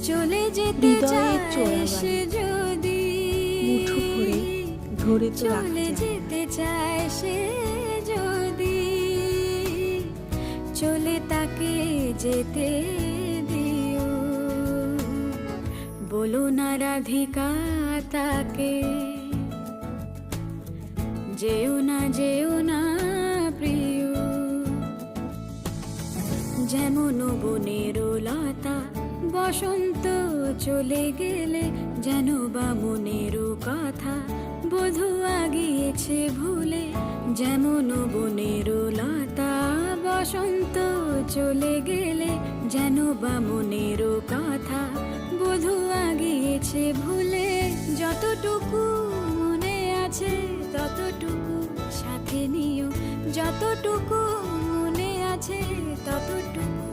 চলে যেতে চায় সে যদি মুঠো ভরে ধরে তো চলে যেতে চায় সে যদি চলে তাকে যেতে দিও বলো না রাধিকা তাকে যেও না প্রিয় যেমন বনের লতা বসন্ত চলে গেলে যেন বা মনের কথা বধূ আগিয়েছে ভুলে যেমন বনের লতা বসন্ত চলে গেলে যেন বা মনের কথা বধূ আগিয়েছে ভুলে যতটুকু মনে আছে ততটুকু সাথে নিও যতটুকু মনে আছে ততটুকু